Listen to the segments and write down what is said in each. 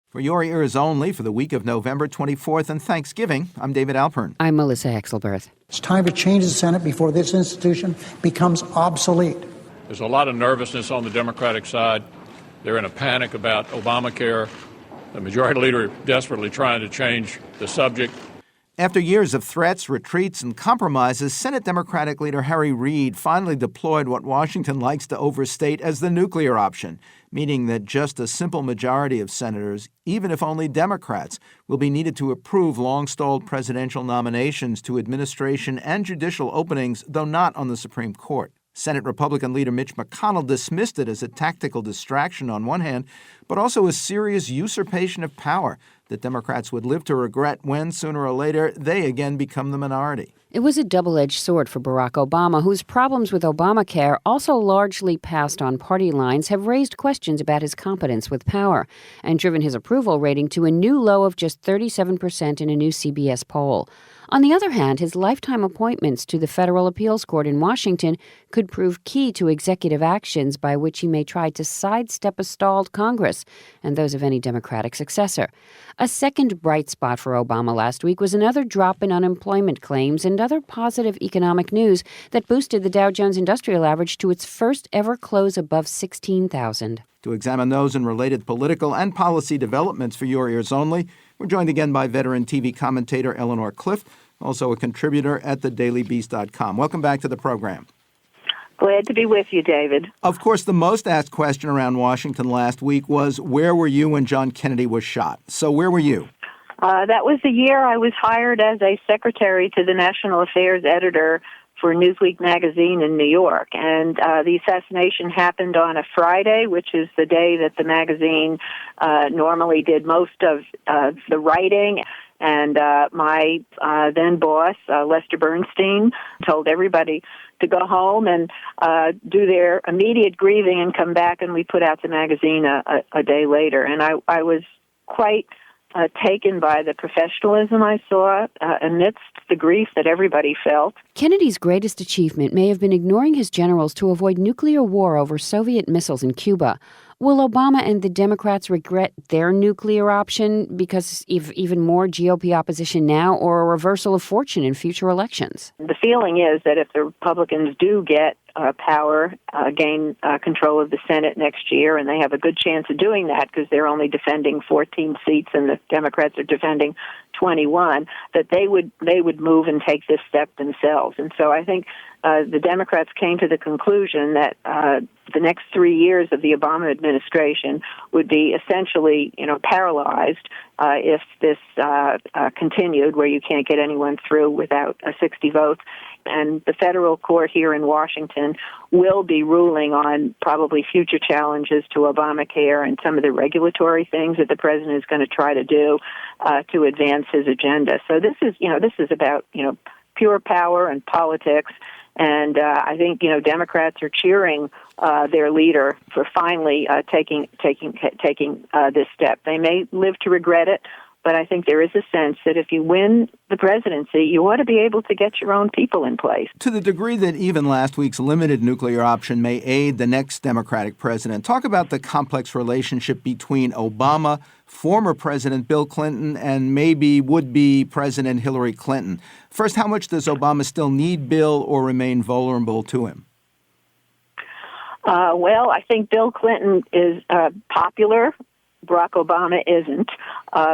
For Your Ears Only for the week of November 24th and Thanksgiving, I'm David Alpern. I'm Melissa Hexelberth. It's time to change the Senate before this institution becomes obsolete. There's a lot of nervousness on the Democratic side. They're in a panic about Obamacare. The majority leader desperately trying to change the subject. After years of threats, retreats, and compromises, Senate Democratic leader Harry Reid finally deployed what Washington likes to overstate as the nuclear option, meaning that just a simple majority of senators, even if only Democrats, will be needed to approve long-stalled presidential nominations to administration and judicial openings, though not on the Supreme Court. Senate Republican leader Mitch McConnell dismissed it as a tactical distraction on one hand, but also a serious usurpation of power that Democrats would live to regret when, sooner or later, they again become the minority. It was a double-edged sword for Barack Obama, whose problems with Obamacare, also largely passed on party lines, have raised questions about his competence with power and driven his approval rating to a new low of just 37% in a new CBS poll. On the other hand, his lifetime appointments to the Federal Appeals Court in Washington could prove key to executive actions by which he may try to sidestep a stalled Congress and those of any Democratic successor. A second bright spot for Obama last week was another drop in unemployment claims and other positive economic news that boosted the Dow Jones Industrial Average to its first ever close above 16,000. To examine those and related political and policy developments for Your Ears Only, we're joined again by veteran TV commentator Eleanor Clift, also a contributor at thedailybeast.com. Welcome back to the program. Glad to be with you, David. Of course, the most asked question around Washington last week was, where were you when John Kennedy was shot? So where were you? That was the year I was hired as a secretary to the National Affairs editor for Newsweek magazine in New York. And the assassination happened on a Friday, which is the day that the magazine normally did most of the writing. And my then boss, Lester Bernstein, told everybody to go home and do their immediate grieving and come back, and we put out the magazine a day later. And I was quite taken by the professionalism I saw amidst the grief that everybody felt. Kennedy's greatest achievement may have been ignoring his generals to avoid nuclear war over Soviet missiles in Cuba. Will Obama and the Democrats regret their nuclear option because of even more GOP opposition now, or a reversal of fortune in future elections? The feeling is that if the Republicans do get power, gain control of the Senate next year, and they have a good chance of doing that because they're only defending 14 seats and the Democrats are defending 21, that they would move and take this step themselves. And so I think the Democrats came to the conclusion that the next 3 years of the Obama administration would be essentially, paralyzed if this continued, where you can't get anyone through without 60 votes. And the federal court here in Washington will be ruling on probably future challenges to Obamacare and some of the regulatory things that the president is going to try to do to advance his agenda. So this is about, pure power and politics. And I think, Democrats are cheering their leader for finally taking this step. They may live to regret it, but I think there is a sense that if you win the presidency, you ought to be able to get your own people in place. To the degree that even last week's limited nuclear option may aid the next Democratic president, talk about the complex relationship between Obama, former President Bill Clinton, and maybe would-be President Hillary Clinton. First, how much does Obama still need Bill or remain vulnerable to him? Well, I think Bill Clinton is popular. Barack Obama isn't.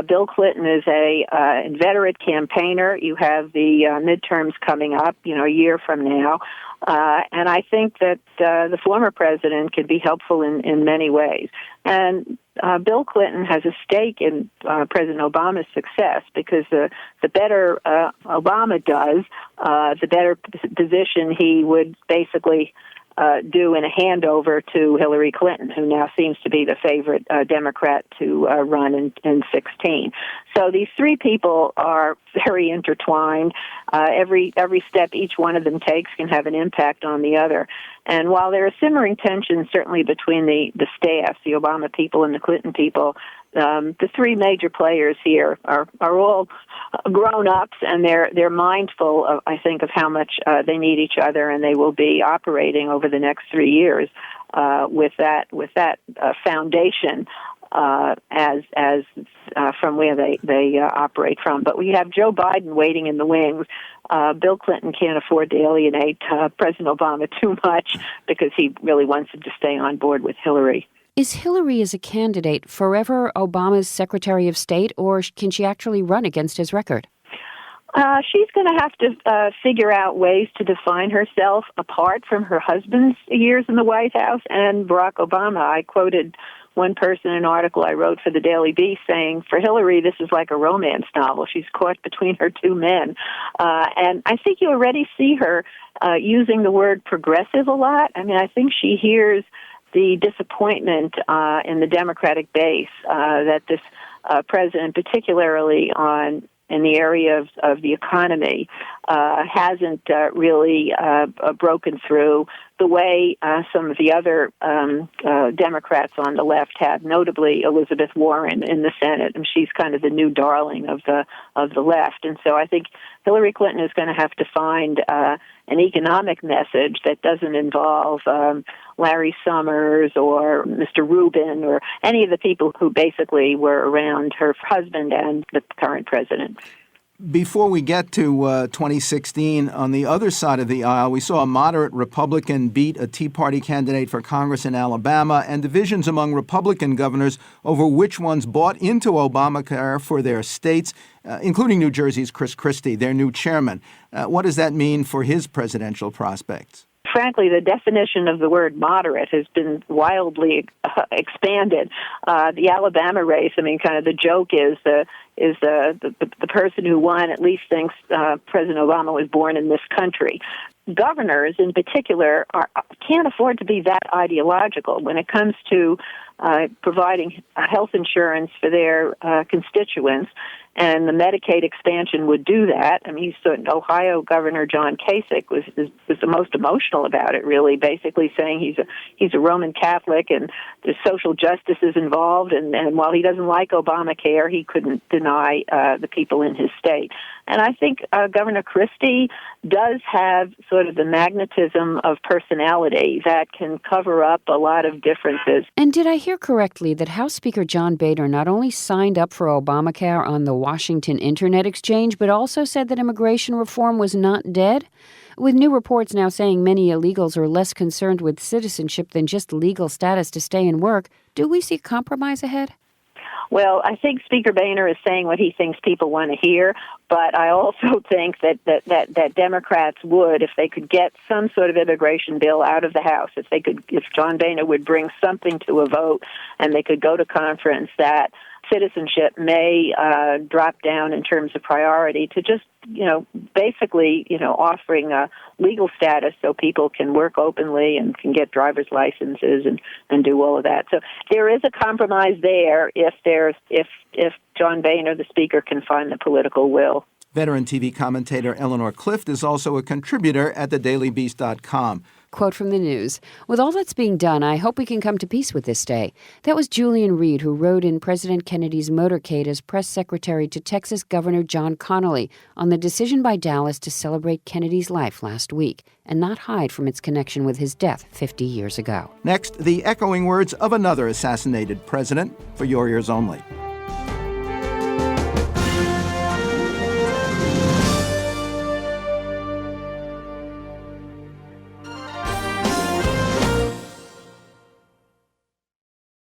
Bill Clinton is a inveterate campaigner. You have the midterms coming up, a year from now. And I think that the former president could be helpful in many ways. And Bill Clinton has a stake in President Obama's success because the better Obama does, the better position he would basically do in a handover to Hillary Clinton, who now seems to be the favorite Democrat to run in 16. So these three people are very intertwined. Every step each one of them takes can have an impact on the other. And while there are simmering tensions certainly between the staffs, the Obama people and the Clinton people, the three major players here are all grown-ups, and they're mindful of, I think, of how much they need each other, and they will be operating over the next 3 years with that foundation from where they operate from. But we have Joe Biden waiting in the wings. Bill Clinton can't afford to alienate President Obama too much because he really wants him to stay on board with Hillary. Is Hillary as a candidate forever Obama's Secretary of State, or can she actually run against his record? She's going to have to figure out ways to define herself apart from her husband's years in the White House and Barack Obama. I quoted one person in an article I wrote for the Daily Beast saying, for Hillary, this is like a romance novel. She's caught between her two men. And I think you already see her using the word progressive a lot. I mean, I think she hears the disappointment in the Democratic base that this president, particularly in the area of the economy, hasn't really broken through the way some of the other Democrats on the left have, notably Elizabeth Warren in the Senate, and she's kind of the new darling of the left. And so I think Hillary Clinton is going to have to find an economic message that doesn't involve Larry Summers or Mr. Rubin or any of the people who basically were around her husband and the current president. Before we get to 2016, on the other side of the aisle, we saw a moderate Republican beat a Tea Party candidate for Congress in Alabama, and divisions among Republican governors over which ones bought into Obamacare for their states, including New Jersey's Chris Christie, their new chairman. What does that mean for his presidential prospects? Frankly, the definition of the word moderate has been wildly expanded. The Alabama race, I mean, kind of the joke is the person who won at least thinks President Obama was born in this country. Governors, in particular, can't afford to be that ideological when it comes to providing health insurance for their constituents. And the Medicaid expansion would do that. I mean, Ohio Governor John Kasich was the most emotional about it, really, basically saying he's a Roman Catholic and there's social justice is involved. And while he doesn't like Obamacare, he couldn't deny the people in his state. And I think Governor Christie does have sort of the magnetism of personality that can cover up a lot of differences. And did I hear correctly that House Speaker John Boehner not only signed up for Obamacare on the Washington Internet Exchange, but also said that immigration reform was not dead? With new reports now saying many illegals are less concerned with citizenship than just legal status to stay and work, do we see compromise ahead? Well, I think Speaker Boehner is saying what he thinks people want to hear, but I also think that Democrats would, if they could get some sort of immigration bill out of the House, if John Boehner would bring something to a vote and they could go to conference, that citizenship may drop down in terms of priority to just, basically, offering a legal status so people can work openly and can get driver's licenses and do all of that. So there is a compromise there if John Boehner, the Speaker, can find the political will. Veteran TV commentator Eleanor Clift is also a contributor at thedailybeast.com. Quote from the news, "With all that's being done, I hope we can come to peace with this day." That was Julian Reed, who rode in President Kennedy's motorcade as press secretary to Texas Governor John Connally on the decision by Dallas to celebrate Kennedy's life last week and not hide from its connection with his death 50 years ago. Next, the echoing words of another assassinated president for your ears only.